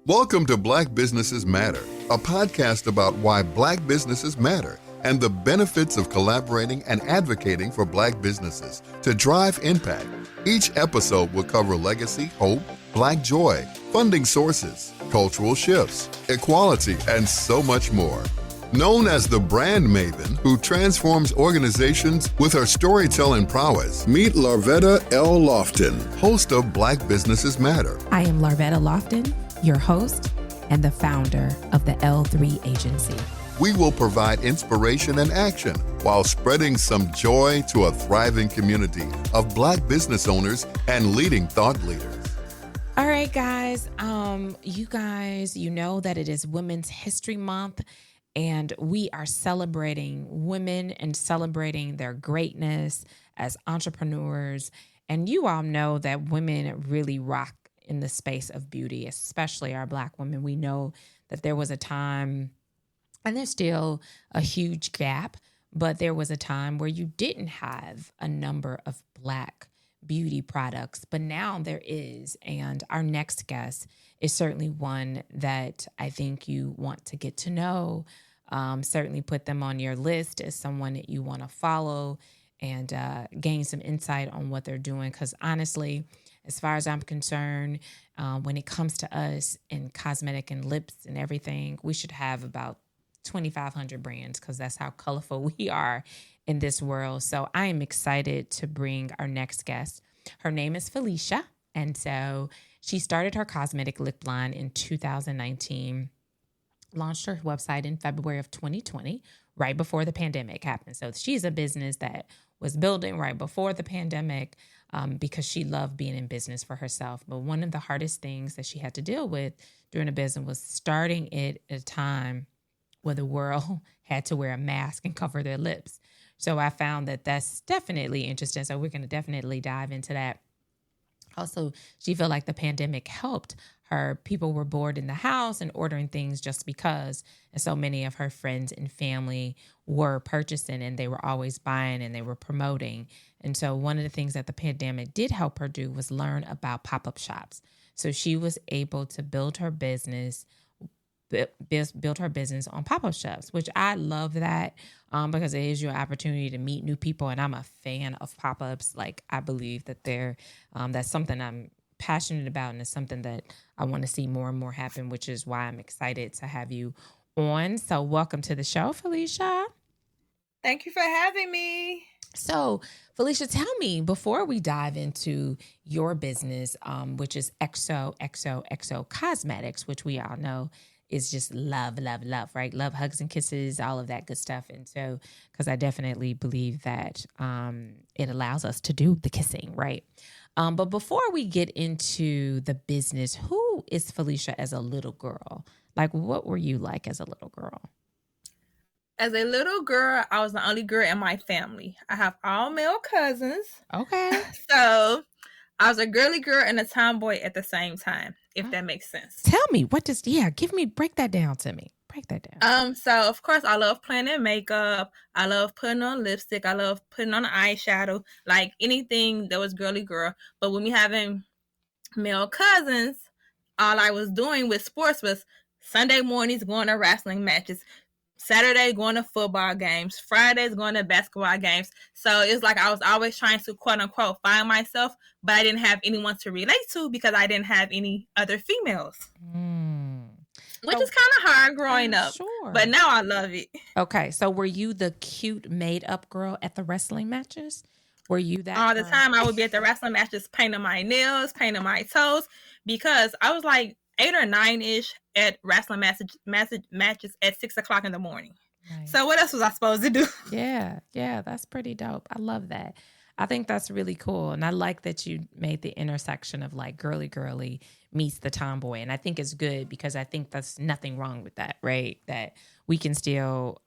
Welcome to Black Businesses Matter, a podcast about why Black businesses matter and the benefits of collaborating and advocating for Black businesses to drive impact. Each episode will cover legacy, hope, Black joy, funding sources, cultural shifts, equality, and so much more. Known as the brand maven who transforms organizations with her storytelling prowess, meet Larvetta L. Lofton, host of Black Businesses Matter. I am Larvetta Lofton, your host and the founder of the L3 Agency. We will provide inspiration and action while spreading some joy to a thriving community of Black business owners and leading thought leaders. All right, guys. You know that it is Women's History Month, and we are celebrating women and celebrating their greatness as entrepreneurs. And you all know that women really rock in the space of beauty, especially our Black women. We know that there was a time, and there's still a huge gap, but there was a time where you didn't have a number of Black beauty products, but now there is. And our next guest is certainly one that I think you want to get to know. Certainly put them on your list as someone that you want to follow and gain some insight on what they're doing. Because honestly, as far as I'm concerned, when it comes to us in cosmetic and lips and everything, we should have about 2,500 brands because that's how colorful we are in this world. So I am excited to bring our next guest. Her name is Felicia. And so she started her cosmetic lip line in 2019, launched her website in February of 2020, right before the pandemic happened. So she's a business that was building right before the pandemic because she loved being in business for herself. But one of the hardest things that she had to deal with during the business was starting it at a time where the world had to wear a mask and cover their lips. So I found that that's definitely interesting. So we're going to definitely dive into that. Also, she felt like the pandemic helped her. People were bored in the house and ordering things just because. And so many of her friends and family were purchasing, and they were always buying, and they were promoting. And so one of the things that the pandemic did help her do was learn about pop-up shops. So she was able to build her business on pop-up shops, which I love that because it is your opportunity to meet new people. And I'm a fan of pop-ups. Like, I believe that that's something I'm passionate about, and it's something that I want to see more and more happen, which is why I'm excited to have you on. So welcome to the show, Felicia. Thank you for having me. So, Felicia, tell me, before we dive into your business, which is Xoxoxo Cosmetics, which we all know is just love, right? Love, hugs, and kisses, all of that good stuff. And so, because I definitely believe that it allows us to do the kissing, right? But before we get into the business, who is Felicia as a little girl? Like, what were you like as a little girl? As a little girl, I was the only girl in my family. I have all male cousins. Okay. So I was a girly girl and a tomboy at the same time, if that makes sense. Tell me, break that down to me. Break that down. So of course I love playing in makeup. I love putting on lipstick. I love putting on eyeshadow, like anything that was girly girl. But when we having male cousins, all I was doing with sports was Sunday mornings going to wrestling matches, Saturday going to football games, Fridays going to basketball games. So it's like I was always trying to quote unquote find myself, but I didn't have anyone to relate to because I didn't have any other females. Which is kind of hard growing up. Sure. But now I love it. Okay. So were you the cute made up girl at the wrestling matches? Were you that? All the time I would be at the wrestling matches painting my nails, painting my toes, because I was like 8 or 9-ish at wrestling matches at 6 o'clock in the morning. Right. So what else was I supposed to do? Yeah, that's pretty dope. I love that. I think that's really cool. And I like that you made the intersection of like girly meets the tomboy. And I think it's good because I think there's nothing wrong with that, right? That we can still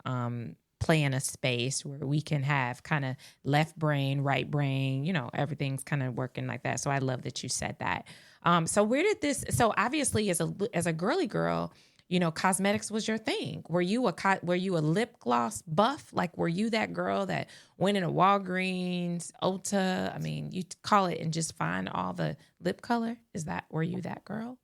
play in a space where we can have kind of left brain, right brain, everything's kind of working like that. So I love that you said that. So where did this, so obviously as a girly girl, cosmetics was your thing. Were you a lip gloss buff? Like, were you that girl that went into Walgreens, Ulta? I mean, you call it and just find all the lip color. Were you that girl?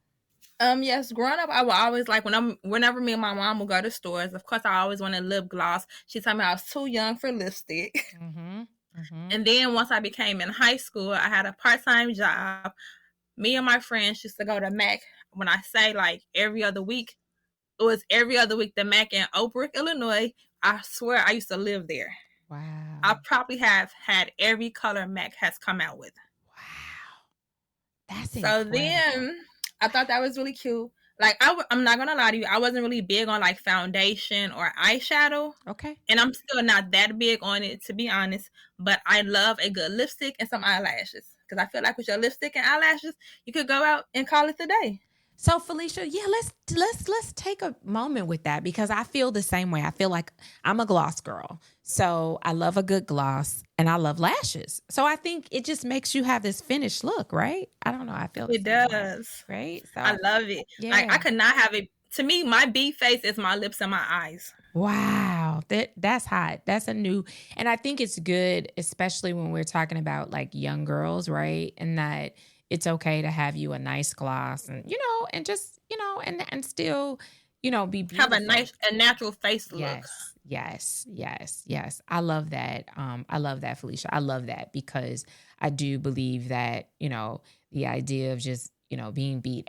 Yes, growing up, I would always like whenever me and my mom would go to stores. Of course, I always wanted lip gloss. She told me I was too young for lipstick. Mm-hmm. Mm-hmm. And then once I became in high school, I had a part-time job. Me and my friends used to go to Mac. When I say like every other week, it was every other week. The Mac in Oak Brook, Illinois. I swear I used to live there. I Wow. probably have had every color Mac has come out with. Wow. That's So incredible. then I thought that was really cute. Like I'm not gonna lie to you, I wasn't really big on like foundation or eyeshadow, Okay. and I'm still not that big on it to be honest. But I love a good lipstick and some eyelashes because I feel like with your lipstick and eyelashes, you could go out and call it a day. So Felicia, yeah, let's take a moment with that because I feel the same way. I feel like I'm a gloss girl. So I love a good gloss and I love lashes. So I think it just makes you have this finished look, right? I don't know. I feel the It same way. does. Right? I So love it. Like I yeah. could not have it. To me, my B face is my lips and my eyes. Wow. That's hot. That's a new, and I think it's good, especially when we're talking about like young girls, right? And that it's okay to have you a nice gloss and and just, and still, be Have beautiful. a natural face look. Yes, yes, yes, yes. I love that. I love that, Felicia. I love that because I do believe that, the idea of just, being beat,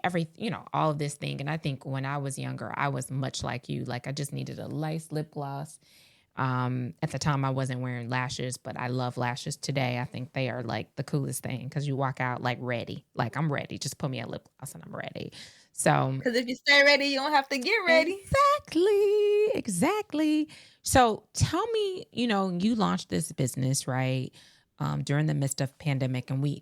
all of this thing. And I think when I was younger, I was much like you. Like I just needed a nice lip gloss. At the time I wasn't wearing lashes, but I love lashes today. I think they are like the coolest thing because you walk out like ready. Like I'm ready. Just put me a lip gloss and I'm ready. So Because if you stay ready, you don't have to get ready. exactly. Exactly. So tell me, you launched this business, right? During the midst of pandemic. And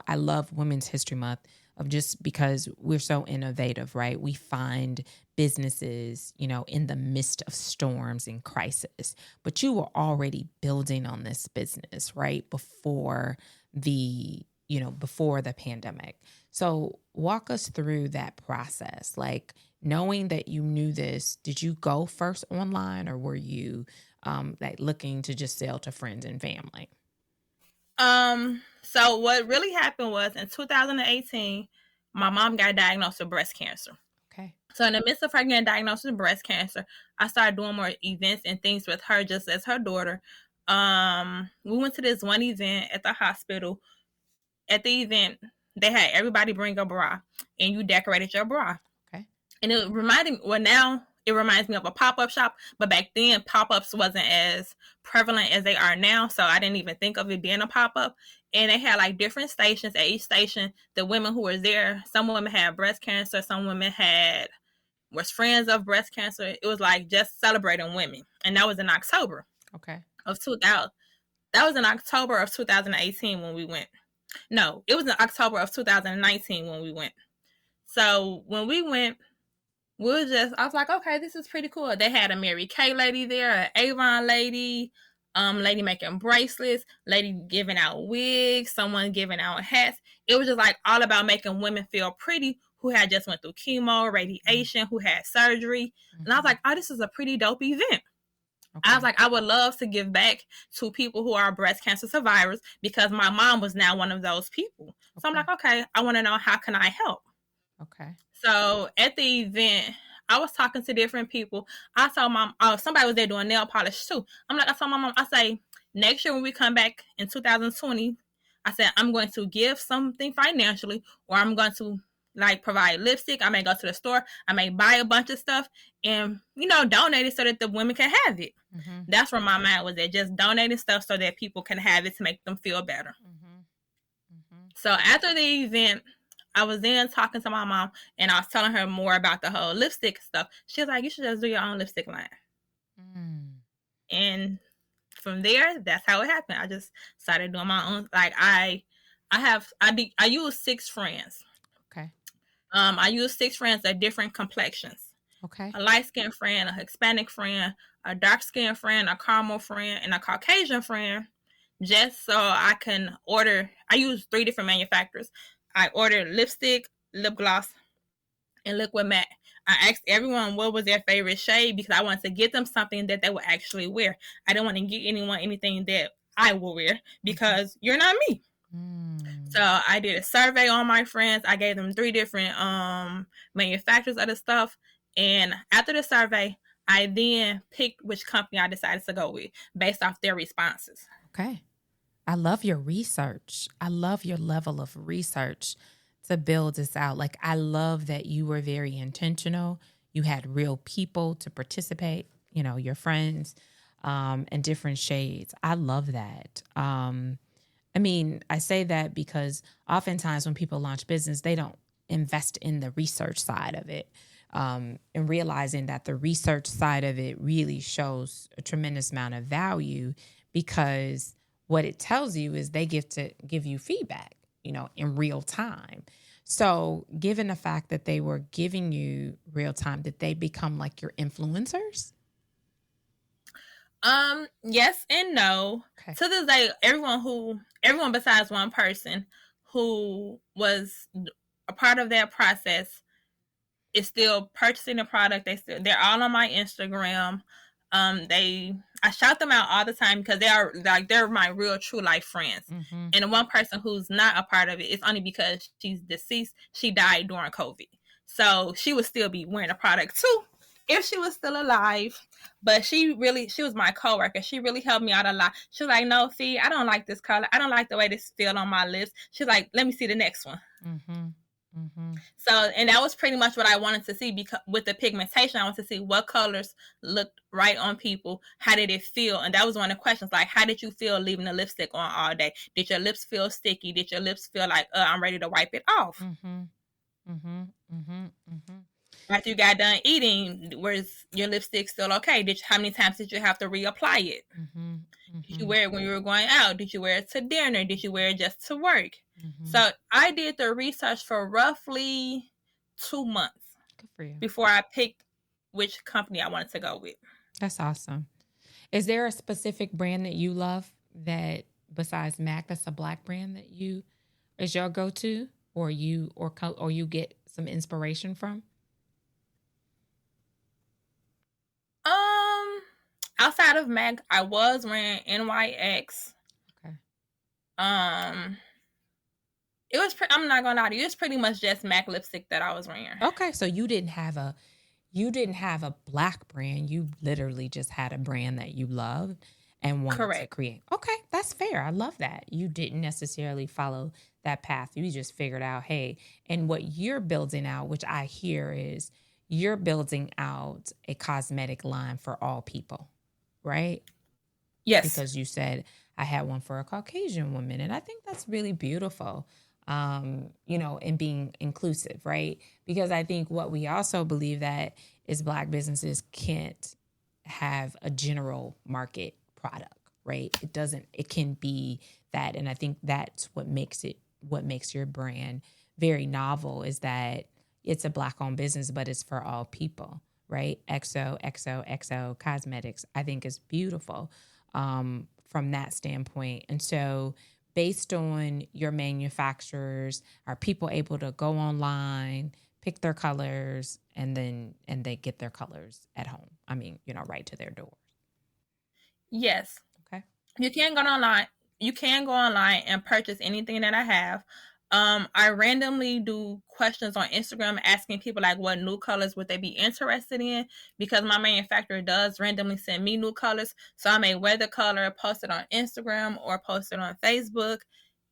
I love Women's History Month of just because we're so innovative, right? We find businesses, in the midst of storms and crisis. But you were already building on this business, right? Before the pandemic. So walk us through that process. Like knowing that you knew this, did you go first online or were you like looking to just sell to friends and family? So what really happened was in 2018, my mom got diagnosed with breast cancer. Okay. So in the midst of her getting diagnosed with breast cancer, I started doing more events and things with her just as her daughter. We went to this one event at the hospital. At the event, they had everybody bring a bra and you decorated your bra. Okay. And it reminded me, well, now it reminds me of a pop-up shop, but back then pop-ups wasn't as prevalent as they are now. So I didn't even think of it being a pop-up. And they had like different stations. At each station, the women who were there, some women had breast cancer, some women was friends of breast cancer. It was like just celebrating women. And that was in October Okay. of 2000. That was in October of 2018 when we went. No, it was in October of 2019 when we went. So when we went, I was like, okay, this is pretty cool. They had a Mary Kay lady there, an Avon lady, lady making bracelets, lady giving out wigs, someone giving out hats. It was just like all about making women feel pretty who had just went through chemo, radiation, who had surgery. And I was like, oh, this is a pretty dope event. Okay. I was like, I would love to give back to people who are breast cancer survivors because my mom was now one of those people. So I'm like, okay, I want to know how can I help? Okay. So at the event, I was talking to different people. I saw mom, somebody was there doing nail polish too. I saw my mom, I say, next year when we come back in 2020, I said, I'm going to give something financially or I'm going to like provide lipstick. I may go to the store. I may buy a bunch of stuff and, donate it so that the women can have it. Mm-hmm. That's where my mind was at, just donating stuff so that people can have it to make them feel better. Mm-hmm. Mm-hmm. So after the event, I was then talking to my mom and I was telling her more about the whole lipstick stuff. She was like, you should just do your own lipstick line. Mm. And from there, that's how it happened. I just started doing my own. Like I use 6 friends. Okay. I use 6 friends of different complexions. Okay. A light-skinned friend, a Hispanic friend, a dark-skinned friend, a caramel friend, and a Caucasian friend, just so I can order. I use 3 different manufacturers. I ordered lipstick, lip gloss, and liquid matte. I asked everyone what was their favorite shade because I wanted to get them something that they would actually wear. I didn't want to get anyone anything that I will wear because you're not me. Mm. So I did a survey on my friends. I gave them 3 different manufacturers of the stuff. And after the survey, I then picked which company I decided to go with based off their responses. Okay. I love your research. I love your level of research to build this out. Like, I love that you were very intentional. You had real people to participate, your friends, and different shades. I love that. I say that because oftentimes when people launch business, they don't invest in the research side of it. And realizing that the research side of it really shows a tremendous amount of value, because what it tells you is they give you feedback, in real time. So given the fact that they were giving you real time, did they become like your influencers? Yes and no. Okay. To this day, everyone besides one person who was a part of that process is still purchasing the product. They're all on my Instagram. I shout them out all the time because they're my real true life friends. Mm-hmm. And the one person who's not a part of it is only because she's deceased. She died during COVID, so she would still be wearing the product too if she was still alive. But she was my coworker. She really helped me out a lot. She was like, "No, Fee, I don't like this color. I don't like the way this feel on my lips." She's like, "Let me see the next one." Mm-hmm. Mm-hmm. So, and that was pretty much what I wanted to see, because with the pigmentation, I wanted to see what colors looked right on people. How did it feel? And that was one of the questions, like, how did you feel leaving the lipstick on all day? Did your lips feel sticky? Did your lips feel like, I'm ready to wipe it off? Mm-hmm. Mm-hmm. Mm-hmm. Mm-hmm. After you got done eating, was your lipstick still okay? How many times did you have to reapply it? Mm-hmm. Mm-hmm. Did you wear it when you were going out? Did you wear it to dinner? Did you wear it just to work? Mm-hmm. So I did the research for roughly 2 months. Good for you. Before I picked which company I wanted to go with. That's awesome. Is there a specific brand that you love that, besides MAC, that's a Black brand that is your go-to, or you get some inspiration from? Outside of MAC, I was wearing NYX. Okay. It was. I'm not gonna lie to you. It's pretty much just MAC lipstick that I was wearing. Okay, so you didn't have a Black brand. You literally just had a brand that you loved and wanted to create. Okay, that's fair. I love that. You didn't necessarily follow that path. You just figured out, hey, and what you're building out, which I hear, is you're building out a cosmetic line for all people, right? Yes. Because you said I had one for a Caucasian woman, and I think that's really beautiful. And being inclusive, right? Because I think what we also believe that is Black businesses can't have a general market product, right? It can be that. And I think that's what makes your brand very novel, is that it's a Black owned business, but it's for all people, right? Xoxo Cosmetics, I think, is beautiful from that standpoint. And so, based on your manufacturers, are people able to go online, pick their colors, and they get their colors at home? Right to their doors. Yes. Okay. You can go online. You can go online and purchase anything that I have. I randomly do questions on Instagram asking people like what new colors would they be interested in, because my manufacturer does randomly send me new colors. So I may wear the color, post it on Instagram or post it on Facebook,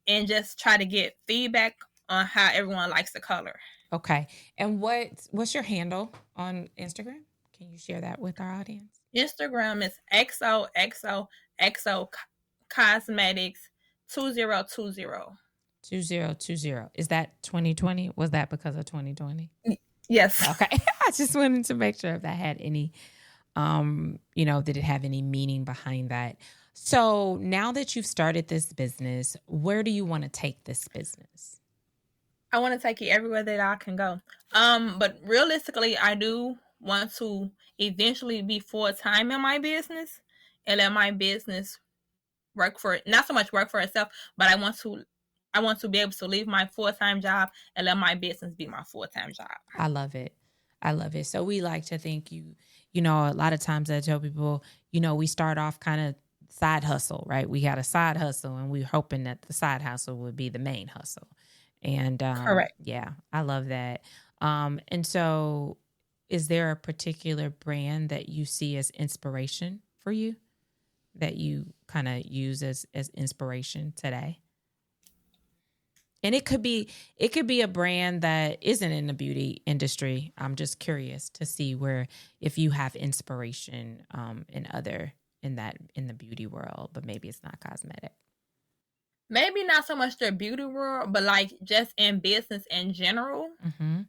and just try to get feedback on how everyone likes the color. Okay. And what's your handle on Instagram? Can you share that with our audience? Instagram is XOXO Cosmetics 2020. 2020. Is that 2020? Was that because of 2020? Yes. Okay. I just wanted to make sure if that had any, did it have any meaning behind that? So now that you've started this business, where do you want to take this business? I want to take it everywhere that I can go. But realistically, I do want to eventually be full-time in my business and let my business not so much work for itself, but I want to be able to leave my full-time job and let my business be my full-time job. I love it. So we like to think a lot of times I tell people, we start off kind of side hustle, right? We had a side hustle, and we were hoping that the side hustle would be the main hustle. And Correct. yeah, I love that. And so, is there a particular brand that you see as inspiration for you, that you kind of use as inspiration today? And it could be a brand that isn't in the beauty industry. I'm just curious to see where, if you have inspiration in the beauty world, but maybe it's not cosmetic. Maybe not so much the beauty world, but like just in business in general. Mm-hmm.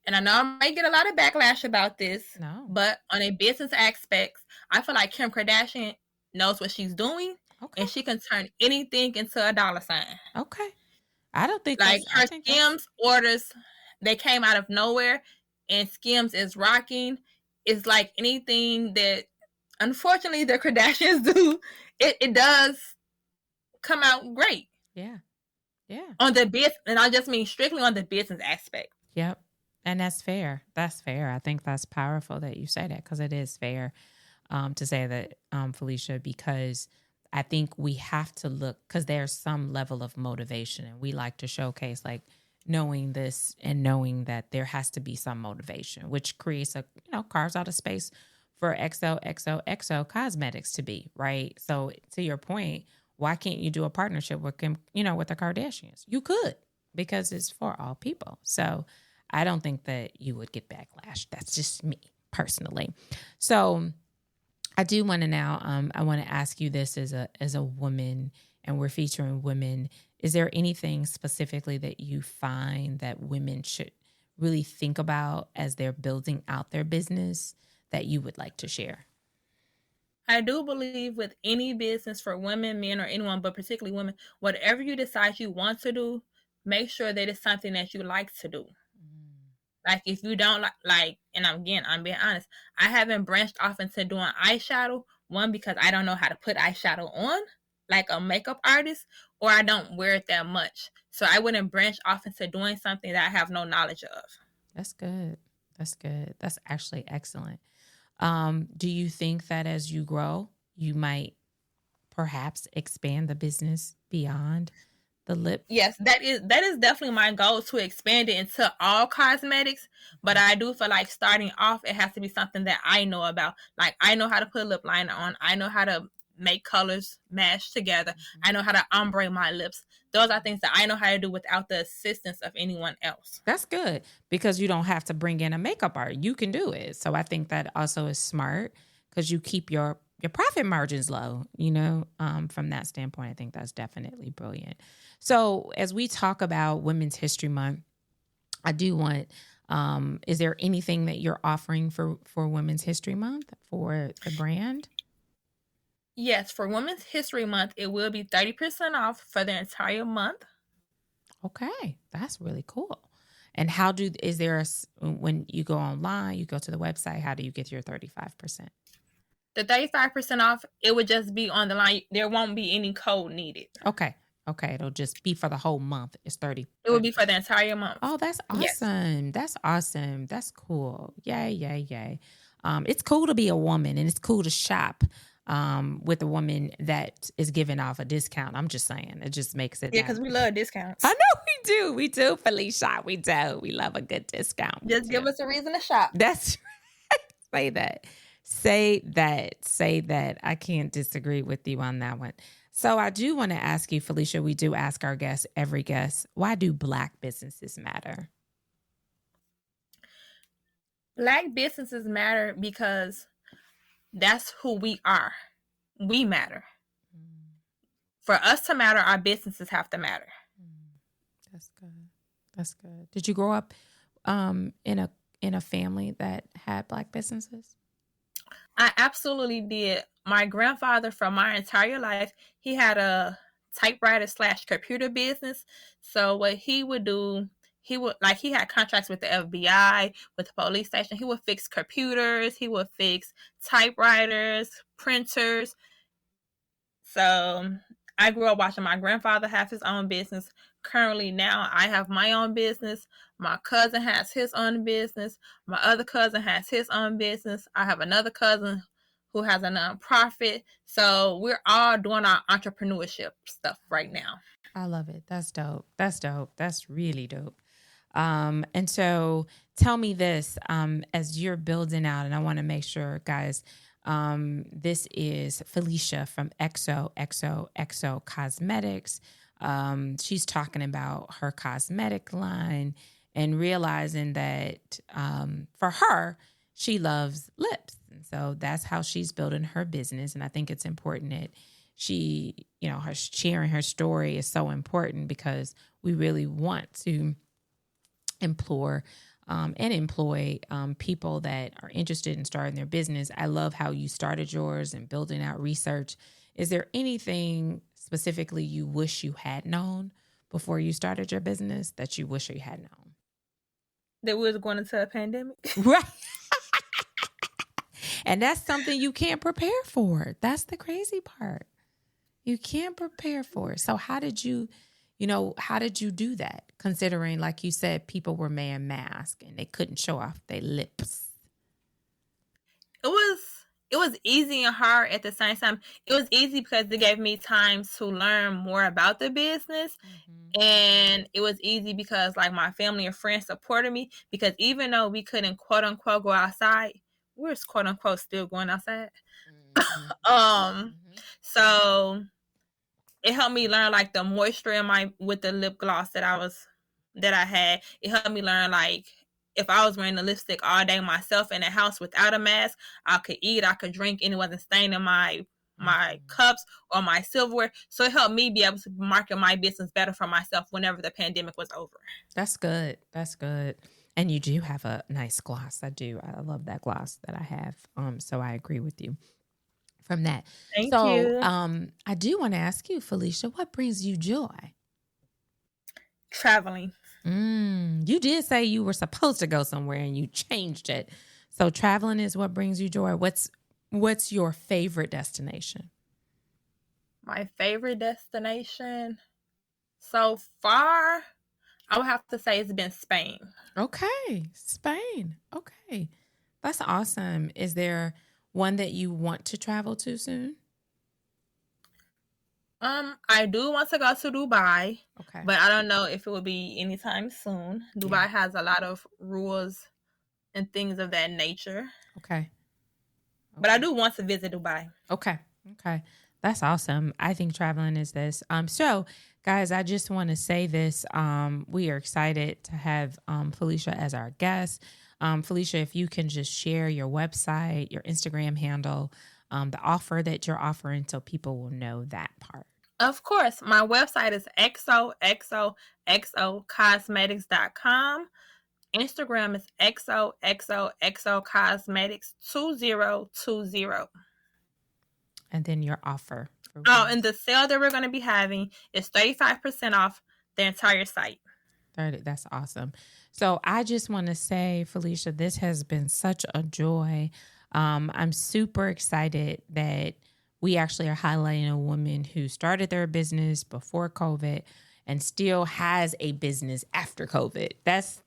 And I know I might get a lot of backlash about this, No. but on a business aspect, I feel like Kim Kardashian knows what she's doing, Okay. and she can turn anything into a dollar sign. Okay. I don't think Like that's, her I think that's, Skims orders, they came out of nowhere, and Skims is rocking. It's like anything that, unfortunately, the Kardashians do. It does come out great. yeah. Yeah. On the business, and I just mean strictly on the business aspect. Yep. And that's fair. That's fair. I think that's powerful that you say that, because it is fair to say that, Felicia, because I think we have to look, because there's some level of motivation, and we like to showcase like knowing this and knowing that there has to be some motivation, which creates carves out a space for XOXO Cosmetics to be, right? So to your point, why can't you do a partnership with Kim, with the Kardashians? You could, because it's for all people. So I don't think that you would get backlash. That's just me personally. So I do want to now, I want to ask you this as a woman, and we're featuring women. Is there anything specifically that you find that women should really think about as they're building out their business that you would like to share? I do believe with any business, for women, men, or anyone, but particularly women, whatever you decide you want to do, make sure that it's something that you like to do. Like if you don't like, and I'm being honest, I haven't branched off into doing eyeshadow. One, because I don't know how to put eyeshadow on like a makeup artist, or I don't wear it that much. So I wouldn't branch off into doing something that I have no knowledge of. That's good. That's good. That's actually excellent. Do you think that as you grow, you might perhaps expand the business beyond the lip? Yes, that is definitely my goal, to expand it into all cosmetics. But I do feel like starting off, it has to be something that I know about. Like I know how to put a lip liner on. I know how to make colors mash together. I know how to ombre my lips. Those are things that I know how to do without the assistance of anyone else. That's good, because you don't have to bring in a makeup art. You can do it. So I think that also is smart, because you keep your profit margins low, from that standpoint. I think that's definitely brilliant. So as we talk about Women's History Month, I do want, is there anything that you're offering for Women's History Month for the brand? Yes, for Women's History Month, it will be 30% off for the entire month. Okay, that's really cool. And when you go online, you go to the website, how do you get your 35%? The 35% off, it would just be on the line. There won't be any code needed. Okay. It'll just be for the whole month. It's 30. It would be for the entire month. Oh, that's awesome. Yes. That's awesome. That's cool. Yay. It's cool to be a woman, and it's cool to shop with a woman that is giving off a discount. I'm just saying, it just makes it. Yeah, because we love discounts. I know we do, Felicia. We do. We love a good discount. Just give us a reason to shop. That's right. Say that. I can't disagree with you on that one. So I do want to ask you, Felicia, we do ask our guests, every guest, why do Black businesses matter? Black businesses matter because that's who we are. We matter. For us to matter, our businesses have to matter. That's good. Did you grow up in a family that had Black businesses? I absolutely did. My grandfather, for my entire life, he had a typewriter/computer business. So what he would do, he had contracts with the FBI, with the police station. He would fix computers. He would fix typewriters, printers. So I grew up watching my grandfather have his own business. Currently now I have my own business. My cousin has his own business. My other cousin has his own business. I have another cousin who has a nonprofit. So we're all doing our entrepreneurship stuff right now. I love it. That's dope. That's dope. That's really dope. And so tell me this, as you're building out, and I want to make sure, guys, this is Felicia from Xoxo Cosmetics. She's talking about her cosmetic line and realizing that for her, she loves lips. And so that's how she's building her business. And I think it's important that she, her sharing her story is so important because we really want to implore and employ people that are interested in starting their business. I love how you started yours and building out research. Is there anything specifically you wish you had known before you started your business that you wish you had known? That we was going into a pandemic. Right. And that's something you can't prepare for. That's the crazy part. You can't prepare for it. So how did you do that? Considering, like you said, people were wearing masks and they couldn't show off their lips. It was easy and hard at the same time. It was easy because it gave me time to learn more about the business. Mm-hmm. And it was easy because like my family and friends supported me, because even though we couldn't quote unquote go outside, we were quote unquote still going outside. Mm-hmm. So it helped me learn like the moisture with the lip gloss that I had. It helped me learn like if I was wearing the lipstick all day myself in the house without a mask, I could eat, I could drink, and it wasn't staining my cups or my silverware. So it helped me be able to market my business better for myself whenever the pandemic was over. That's good. That's good. And you do have a nice gloss. I do. I love that gloss that I have. So I agree with you from that. Thank you. I do want to ask you, Felicia, what brings you joy? Traveling. You did say you were supposed to go somewhere and you changed it. So traveling is what brings you joy. What's your favorite destination? My favorite destination so far, I would have to say it's been Spain. Okay. Spain. Okay. That's awesome. Is there one that you want to travel to soon? I do want to go to Dubai. Okay. But I don't know if it will be anytime soon. Dubai has a lot of rules and things of that nature. Okay. But I do want to visit Dubai. Okay. That's awesome. I think traveling is this. So guys, I just want to say this. We are excited to have Felicia as our guest. Felicia, if you can just share your website, your Instagram handle, the offer that you're offering so people will know that part. Of course. My website is Xoxocosmetics.com. Instagram is Xoxo Cosmetics 2020. And then your offer. And the sale that we're going to be having is 35% off the entire site. 30. That's awesome. So I just want to say, Felicia, this has been such a joy. I'm super excited that we actually are highlighting a woman who started their business before COVID and still has a business after COVID. That's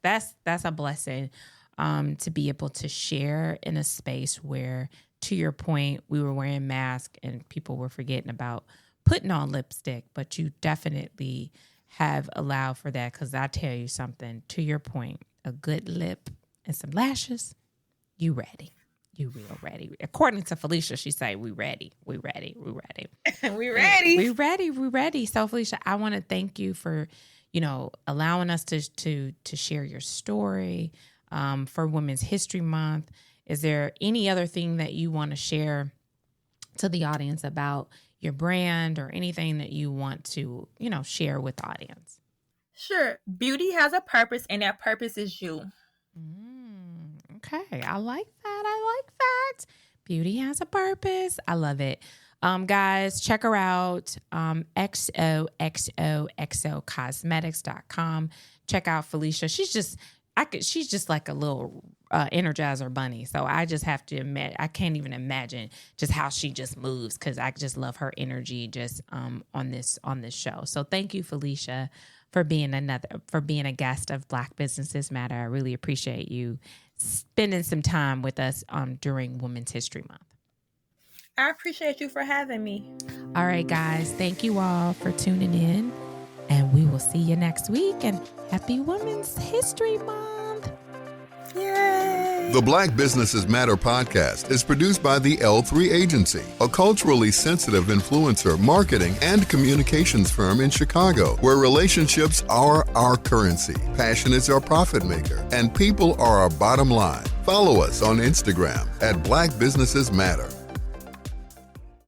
a blessing to be able to share in a space where, to your point, we were wearing masks and people were forgetting about putting on lipstick, but you definitely have allowed for that, because I tell you something, to your point, a good lip and some lashes, you ready. You real ready. According to Felicia, she say, we ready. We ready. We ready. We ready. We ready. We ready. So Felicia, I want to thank you for, allowing us to share your story for Women's History Month. Is there any other thing that you want to share to the audience about your brand or anything that you want to, share with the audience? Sure. Beauty has a purpose, and that purpose is you. Okay. I like that. Beauty has a purpose. I love it. Guys, check her out. Xoxocosmetics.com. Check out Felicia. She's just like a little Energizer bunny. So I just have to admit, I can't even imagine just how she just moves, because I just love her energy just on this show. So thank you, Felicia, for being a guest of Black Businesses Matter. I really appreciate you spending some time with us during Women's History Month. I appreciate you for having me. All right, guys. Thank you all for tuning in. And we will see you next week. And happy Women's History Month. Yay! The Black Businesses Matter podcast is produced by the L3 Agency, a culturally sensitive influencer, marketing, and communications firm in Chicago, where relationships are our currency, passion is our profit maker, and people are our bottom line. Follow us on Instagram at Black Businesses Matter.